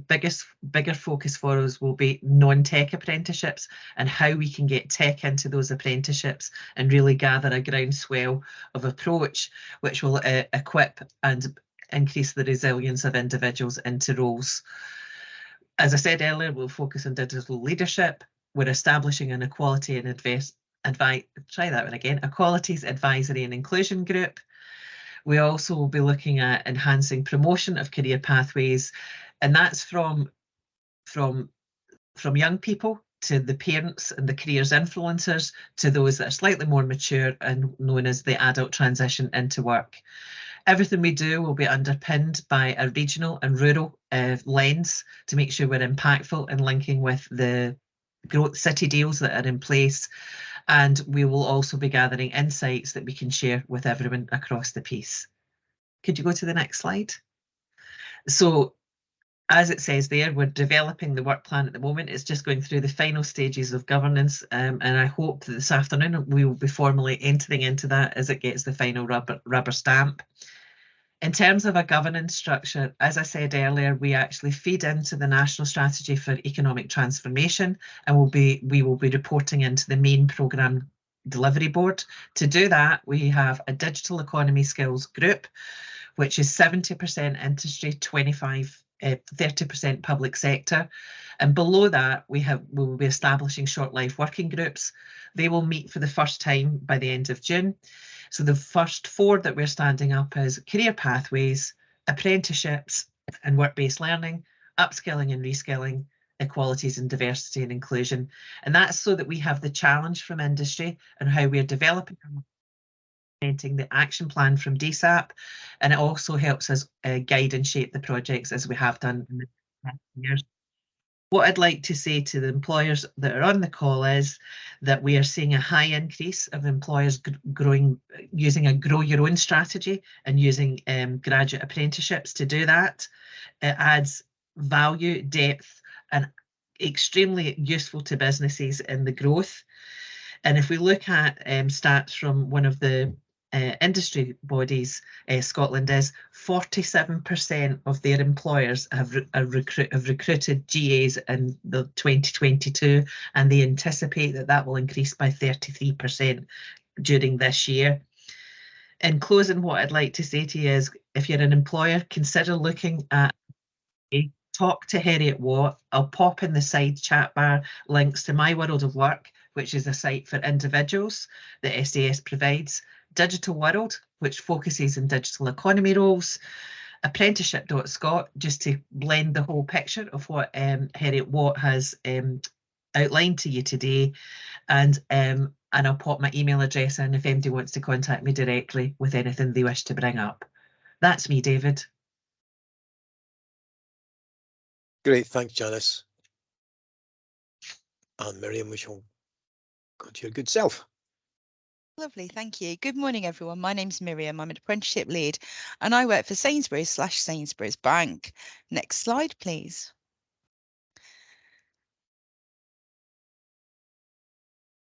bigger focus for us will be non-tech apprenticeships and how we can get tech into those apprenticeships and really gather a groundswell of approach which will equip and increase the resilience of individuals into roles. As I said earlier, we'll focus on digital leadership. We're establishing an equality and equalities advisory and inclusion group. We also will be looking at enhancing promotion of career pathways, and that's from young people to the parents and the careers influencers to those that are slightly more mature and known as the adult transition into work. Everything we do will be underpinned by a regional and rural lens to make sure we're impactful in linking with the growth city deals that are in place. And we will also be gathering insights that we can share with everyone across the piece. Could you go to the next slide? So as it says there, we're developing the work plan at the moment. It's just going through the final stages of governance, and I hope that this afternoon we will be formally entering into that as it gets the final rubber stamp. In terms of a governance structure, as I said earlier, we actually feed into the National Strategy for Economic Transformation, and we will be reporting into the main programme delivery board. To do that, we have a digital economy skills group, which is 70% industry, 30% public sector. And below that, we will be establishing short life working groups. They will meet for the first time by the end of June. So the first 4 that we're standing up is career pathways, apprenticeships and work-based learning, upskilling and reskilling, equalities and diversity and inclusion. And that's so that we have the challenge from industry and how we're developing the action plan from DSAP, and it also helps us guide and shape the projects as we have done in the past years. What I'd like to say to the employers that are on the call is that we are seeing a high increase of employers using a grow your own strategy and using graduate apprenticeships to do that. It adds value, depth, and extremely useful to businesses in the growth. And if we look at stats from one of the industry bodies, Scotland is 47% of their employers have recruited GAs in the 2022, and they anticipate that will increase by 33% during this year. In closing, what I'd like to say to you is, if you're an employer, consider looking at talk to Heriot-Watt. I'll pop in the side chat bar links to My World of Work, which is a site for individuals that SAS provides, Digital World, which focuses on digital economy roles, apprenticeship.scot, just to blend the whole picture of what Heriot-Watt has outlined to you today, and I'll pop my email address in if anybody wants to contact me directly with anything they wish to bring up. That's me, David. Great, thanks, Janice. And Miriam, we shall go to your good self. Lovely, thank you. Good morning, everyone. My name's Miriam. I'm an apprenticeship lead and I work for Sainsbury's/Sainsbury's Bank. Next slide, please.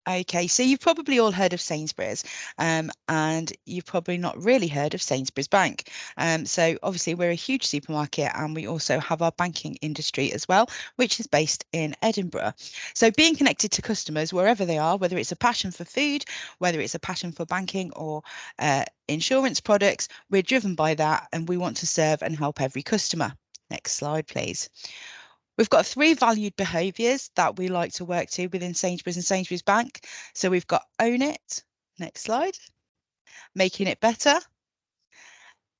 Okay, so you've probably all heard of Sainsbury's and you've probably not really heard of Sainsbury's Bank. So obviously we're a huge supermarket and we also have our banking industry as well, which is based in Edinburgh. So being connected to customers wherever they are, whether it's a passion for food, whether it's a passion for banking or insurance products, we're driven by that and we want to serve and help every customer. Next slide, please. We've got 3 valued behaviours that we like to work to within Sainsbury's and Sainsbury's Bank. So we've got own it, next slide, making it better,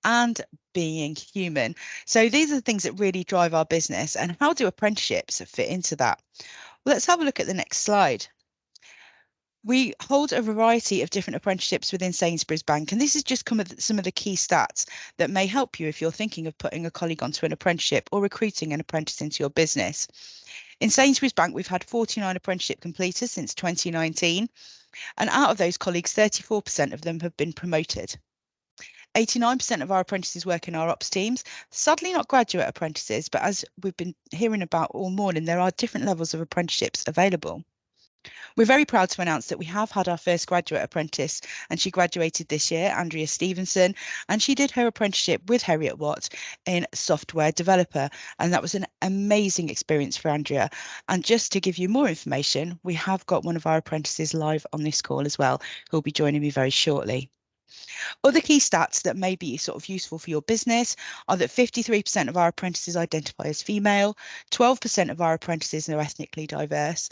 and being human. So these are the things that really drive our business. And how do apprenticeships fit into that? Well, let's have a look at the next slide. We hold a variety of different apprenticeships within Sainsbury's Bank, and this is just some of the key stats that may help you if you're thinking of putting a colleague onto an apprenticeship or recruiting an apprentice into your business. In Sainsbury's Bank, we've had 49 apprenticeship completers since 2019, and out of those colleagues, 34% of them have been promoted. 89% of our apprentices work in our ops teams, sadly not graduate apprentices, but as we've been hearing about all morning, there are different levels of apprenticeships available. We're very proud to announce that we have had our first graduate apprentice and she graduated this year, Andrea Stevenson, and she did her apprenticeship with Heriot-Watt in software developer. And that was an amazing experience for Andrea. And just to give you more information, we have got one of our apprentices live on this call as well, who'll be joining me very shortly. Other key stats that may be sort of useful for your business are that 53% of our apprentices identify as female, 12% of our apprentices are ethnically diverse.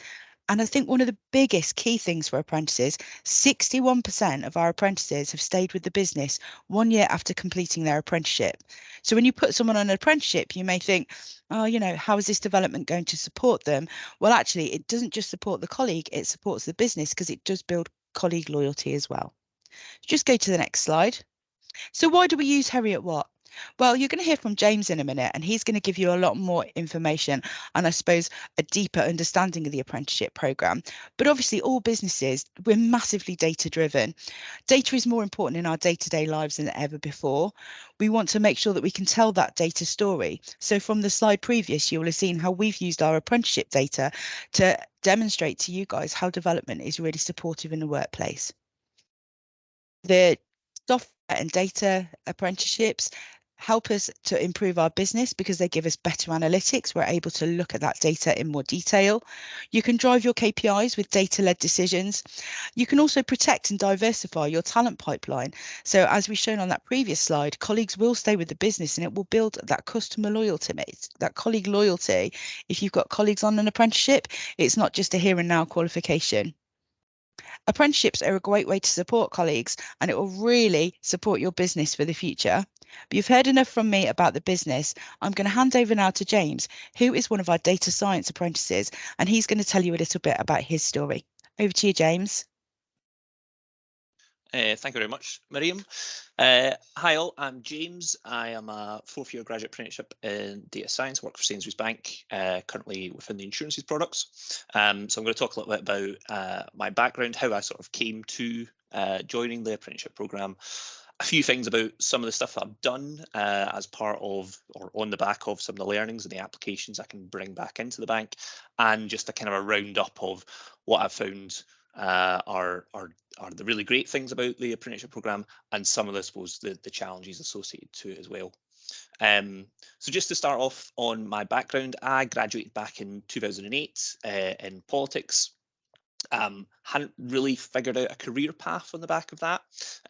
And I think one of the biggest key things for apprentices, 61% of our apprentices have stayed with the business 1 year after completing their apprenticeship. So when you put someone on an apprenticeship, you may think, oh, you know, how is this development going to support them? Well, actually, it doesn't just support the colleague, it supports the business because it does build colleague loyalty as well. Just go to the next slide. So why do we use Heriot-Watt? Well, you're going to hear from James in a minute, and he's going to give you a lot more information and I suppose a deeper understanding of the apprenticeship programme. But obviously all businesses, we're massively data driven. Data is more important in our day-to-day lives than ever before. We want to make sure that we can tell that data story. So from the slide previous, you will have seen how we've used our apprenticeship data to demonstrate to you guys how development is really supportive in the workplace. The software and data apprenticeships help us to improve our business because they give us better analytics. We're able to look at that data in more detail. You can drive your KPIs with data-led decisions. You can also protect and diversify your talent pipeline. So as we've shown on that previous slide, colleagues will stay with the business and it will build that customer loyalty, that colleague loyalty. If you've got colleagues on an apprenticeship, it's not just a here and now qualification. Apprenticeships are a great way to support colleagues and it will really support your business for the future. But you've heard enough from me about the business. I'm going to hand over now to James, who is one of our data science apprentices, and he's going to tell you a little bit about his story. Over to you, James. Thank you very much, Miriam. Hi all, I'm James. I am a fourth-year graduate apprenticeship in data science, work for Sainsbury's Bank, currently within the insurances products. So I'm going to talk a little bit about my background, how I sort of came to joining the apprenticeship programme, a few things about some of the stuff that I've done as part of or on the back of some of the learnings and the applications I can bring back into the bank, and just a kind of a roundup of what I've found are the really great things about the apprenticeship programme, and some of, I suppose, the challenges associated to it as well. So just to start off on my background, I graduated back in 2008 in politics. Hadn't really figured out a career path on the back of that,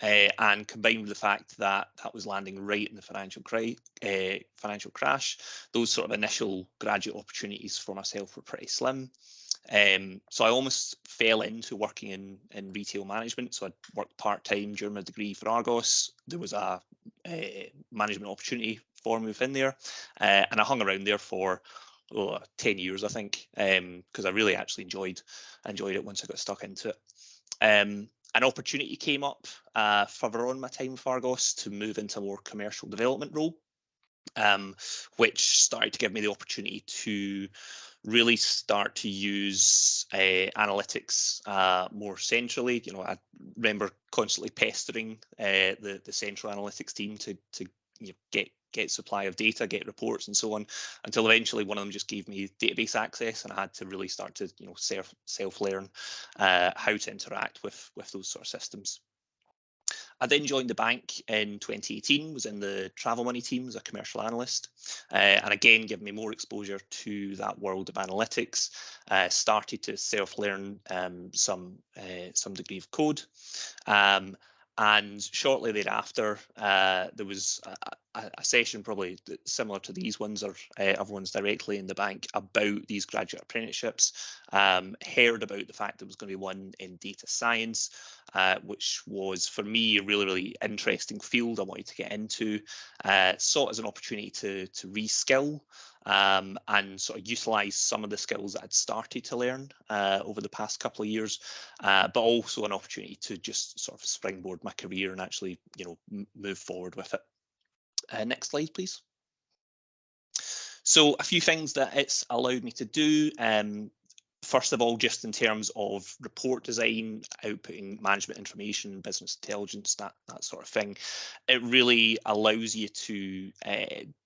and combined with the fact that that was landing right in the financial crash, those sort of initial graduate opportunities for myself were pretty slim. So I almost fell into working in retail management. So I worked part-time during my degree for Argos. There was a management opportunity for me within there, and I hung around there for 10 years, I think, because I really actually enjoyed it once I got stuck into it. An opportunity came up further on my time with Argos to move into a more commercial development role, which started to give me the opportunity to really start to use analytics more centrally. You know, I remember constantly pestering the central analytics team to get supply of data, get reports and so on, until eventually one of them just gave me database access and I had to really start to self-learn how to interact with those sort of systems. I then joined the bank in 2018, was in the travel money team as a commercial analyst, and again, gave me more exposure to that world of analytics, started to self-learn some degree of code. And shortly thereafter, there was a session probably similar to these ones, or other ones directly in the bank, about these graduate apprenticeships. Heard about the fact there was going to be one in data science, which was for me a really, really interesting field I wanted to get into. Saw it as an opportunity to reskill and sort of utilise some of the skills that I'd started to learn over the past couple of years, but also an opportunity to just sort of springboard my career and actually, move forward with it. Next slide, please. So a few things that it's allowed me to do. First of all, just in terms of report design, outputting management information, business intelligence, that sort of thing, it really allows you to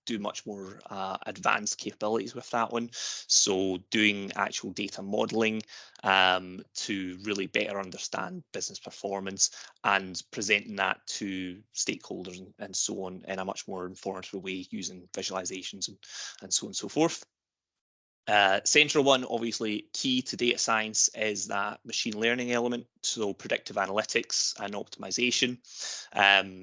do much more advanced capabilities with that one. So doing actual data modeling to really better understand business performance and presenting that to stakeholders and so on in a much more informative way using visualizations and so on and so forth. Central one, obviously key to data science, is that machine learning element, so predictive analytics and optimization.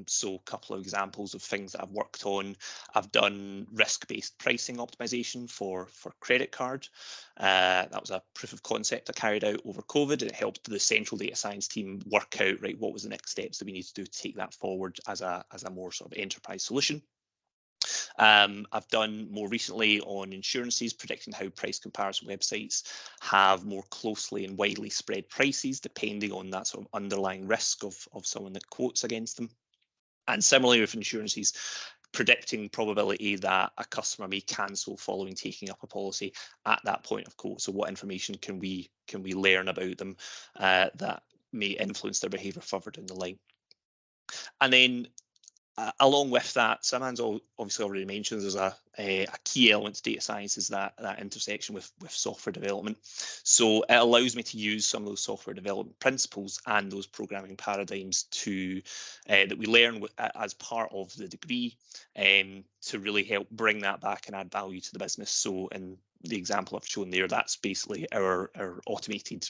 So a couple of examples of things that I've worked on. I've done risk-based pricing optimization for credit card. That was a proof of concept I carried out over COVID. It helped the central data science team work out, right, what was the next steps that we need to do to take that forward as a more sort of enterprise solution. I've done more recently on insurances, predicting how price comparison websites have more closely and widely spread prices depending on that sort of underlying risk of someone that quotes against them. And similarly with insurances, predicting probability that a customer may cancel following taking up a policy at that point of quote. So what information can we learn about them that may influence their behaviour further down the line? And then along with that, Samantha's obviously already mentioned there's a key element to data science is that intersection with software development. So it allows me to use some of those software development principles and those programming paradigms to that we learn as part of the degree to really help bring that back and add value to the business. So in the example I've shown there, that's basically our automated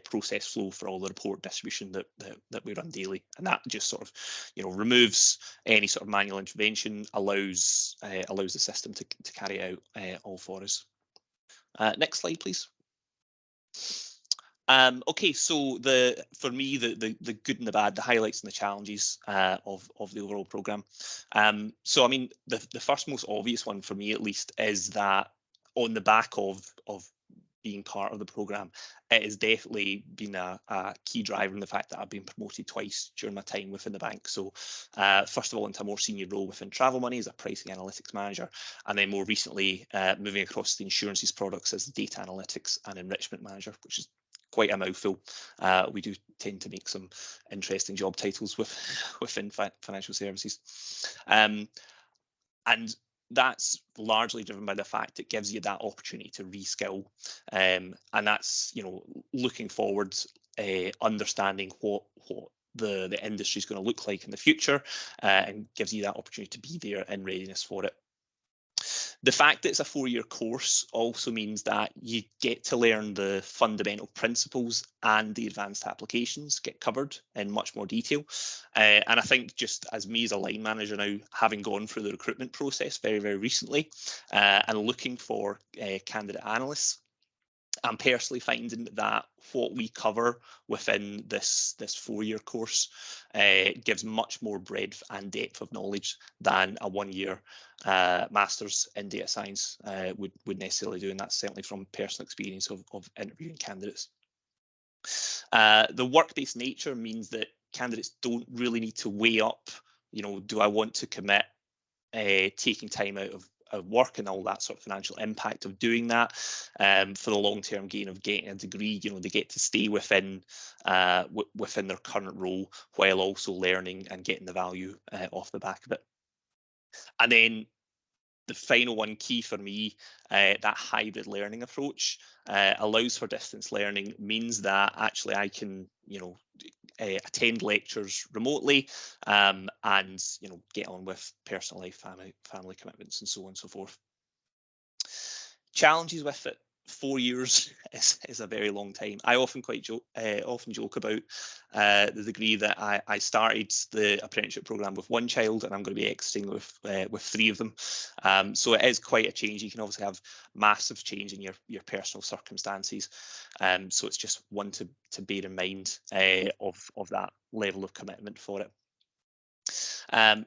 process flow for all the report distribution that we run daily, and that just sort of removes any sort of manual intervention, allows the system to carry out all for us. Next slide, please. Okay, so for me the good and the bad, the highlights and the challenges of the overall program. So I mean the first most obvious one for me at least is that on the back of being part of the program, it has definitely been a key driver in the fact that I've been promoted twice during my time within the bank. So first of all into a more senior role within Travel Money as a pricing analytics manager, and then more recently moving across the insurances products as the data analytics and enrichment manager, which is quite a mouthful. We do tend to make some interesting job titles within financial services. And that's largely driven by the fact it gives you that opportunity to reskill, and that's looking forwards, understanding what the industry is going to look like in the future, and gives you that opportunity to be there in readiness for it. The fact that it's a 4-year course also means that you get to learn the fundamental principles and the advanced applications get covered in much more detail. And I think just as me as a line manager now, having gone through the recruitment process very, very recently and looking for candidate analysts, I'm personally finding that what we cover within this 4-year course gives much more breadth and depth of knowledge than a 1-year master's in data science would necessarily do, and that's certainly from personal experience of interviewing candidates. The work-based nature means that candidates don't really need to weigh up, do I want to commit taking time out of work and all that sort of financial impact of doing that for the long-term gain of getting a degree. They get to stay within their current role while also learning and getting the value off the back of it. And then the final one, key for me, that hybrid learning approach allows for distance learning, means that actually I can attend lectures remotely and get on with personal life, family commitments and so on and so forth. Challenges with it: 4 years is a very long time. I often joke about the degree that I started the apprenticeship program with 1 child, and I'm going to be exiting with 3 of them. So it is quite a change. You can obviously have massive change in your personal circumstances. So it's just one to bear in mind of that level of commitment for it.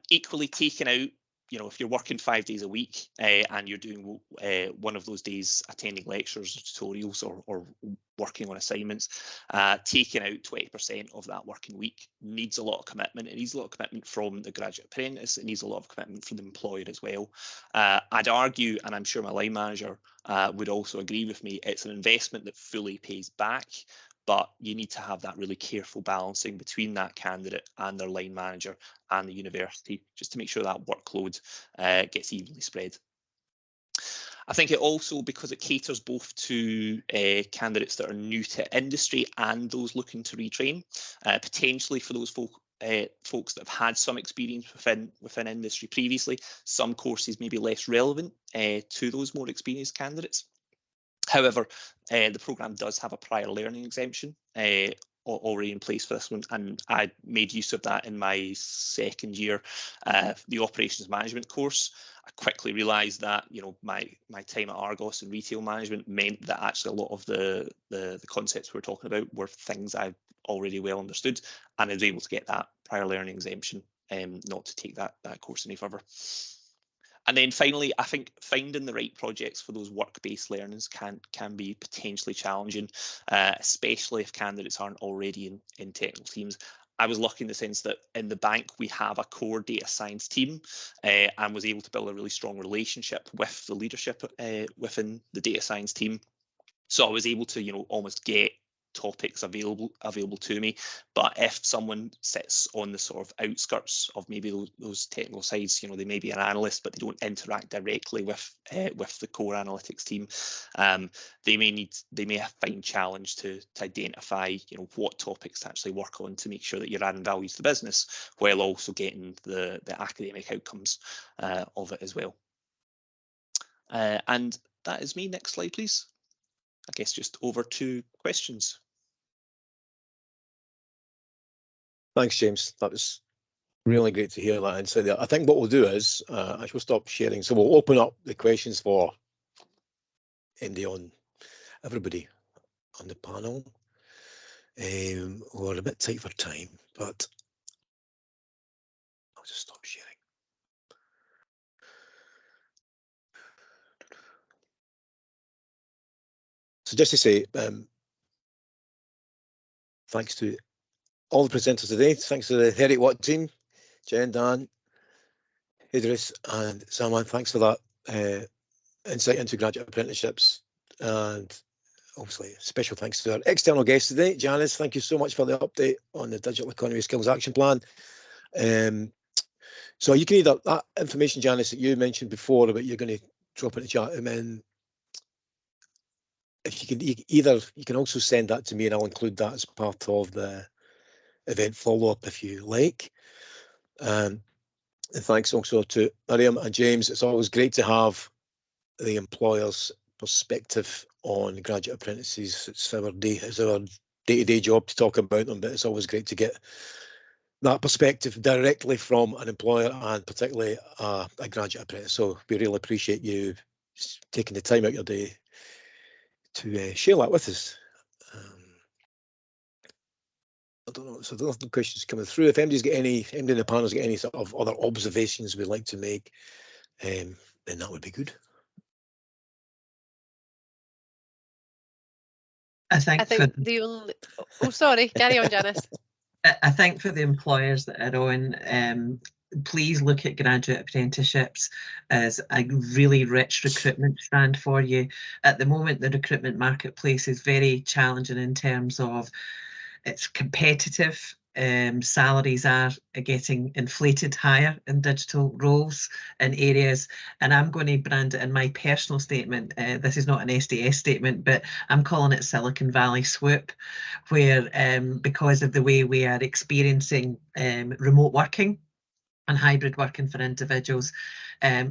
Equally, taking out, if you're working 5 days a week and you're doing one of those days attending lectures or tutorials or working on assignments, taking out 20% of that working week needs a lot of commitment. It needs a lot of commitment from the graduate apprentice. It needs a lot of commitment from the employer as well. I'd argue, and I'm sure my line manager would also agree with me, it's an investment that fully pays back, but you need to have that really careful balancing between that candidate and their line manager and the university, just to make sure that workload gets evenly spread. I think it also, because it caters both to candidates that are new to industry and those looking to retrain, potentially for those folks that have had some experience within industry previously, some courses may be less relevant to those more experienced candidates. However, the programme does have a prior learning exemption already in place for this one, and I made use of that in my 2nd year, the operations management course. I quickly realised that my time at Argos and retail management meant that actually a lot of the concepts we were talking about were things I already well understood, and I was able to get that prior learning exemption not to take that course any further. And then finally, I think finding the right projects for those work-based learnings can be potentially challenging, especially if candidates aren't already in technical teams. I was lucky in the sense that in the bank we have a core data science team, and was able to build a really strong relationship with the leadership within the data science team. So I was able to, almost get topics available to me. But if someone sits on the sort of outskirts of maybe those technical sides, they may be an analyst, but they don't interact directly with the core analytics team. They may find challenge to identify, what topics to actually work on to make sure that you're adding value to the business, while also getting the academic outcomes of it as well. And that is me. Next slide, please. I guess just over to questions. Thanks, James. That was really great to hear that insight there. I think what we'll do is I shall stop sharing. So we'll open up the questions for everybody on the panel. We're a bit tight for time, but I'll just stop sharing. So just to say, thanks to all the presenters today. Thanks to the Heriot-Watt team, Jen, Dan, Idris and Salman. Thanks for that insight into graduate apprenticeships. And obviously, special thanks to our external guest today, Janice. Thank you so much for the update on the Digital Economy Skills Action Plan. So you can either, that information, Janice, that you mentioned before about you're going to drop in the chat, and then if you can you can also send that to me and I'll include that as part of the event follow-up if you like. And thanks also to Miriam and James. It's always great to have the employer's perspective on graduate apprentices. It's our day-to-day job to talk about them, but it's always great to get that perspective directly from an employer and particularly a graduate apprentice. So we really appreciate you taking the time out your day to share that with us. I don't know, so there's no questions coming through. If anybody in the panel's got any sort of other observations we'd like to make, then that would be good. I think the only... Oh, sorry, carry on, Janice. I think for the employers that are on, please look at graduate apprenticeships as a really rich recruitment strand for you. At the moment, the recruitment marketplace is very challenging in terms of it's competitive. Salaries are getting inflated higher in digital roles and areas, and I'm going to brand it in my personal statement. This is not an SDS statement, but I'm calling it Silicon Valley swoop, where because of the way we are experiencing remote working and hybrid working for individuals,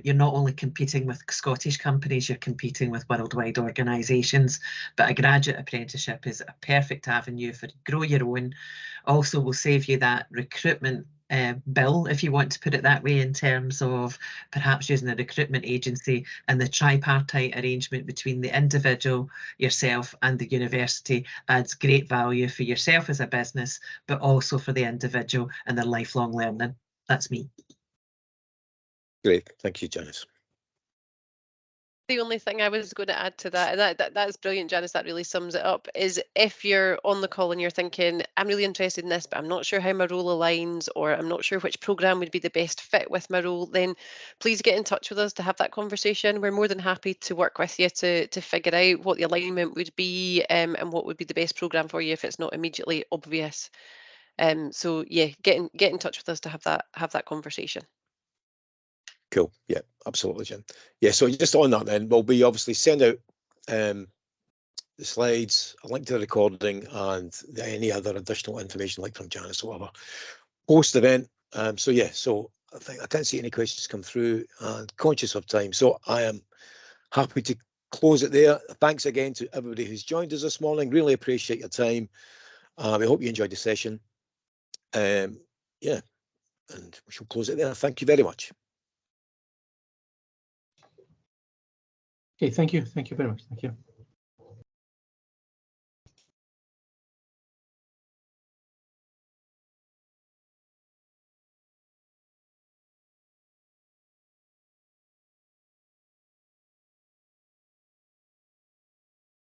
you're not only competing with Scottish companies, you're competing with worldwide organisations. But a graduate apprenticeship is a perfect avenue for grow your own. Also will save you that recruitment bill, if you want to put it that way, in terms of perhaps using a recruitment agency, and the tripartite arrangement between the individual, yourself and the university adds great value for yourself as a business, but also for the individual and their lifelong learning. That's me. Great, thank you, Janice. The only thing I was going to add to that, and that's brilliant, Janice, that really sums it up, is if you're on the call and you're thinking, I'm really interested in this, but I'm not sure how my role aligns, or I'm not sure which programme would be the best fit with my role, then please get in touch with us to have that conversation. We're more than happy to work with you to figure out what the alignment would be, and what would be the best programme for you if it's not immediately obvious. So yeah, get in touch with us to have that conversation. Cool. Yeah, absolutely, Jim. Yeah, so just on that then, we'll obviously send out the slides, a link to the recording, and any other additional information like from Janice or whatever post event. So yeah, so I think I can't see any questions come through, and conscious of time, so I am happy to close it there. Thanks again to everybody who's joined us this morning. Really appreciate your time. We hope you enjoyed the session. Yeah, and we shall close it there. Thank you very much. Okay, thank you. Thank you very much. Thank you.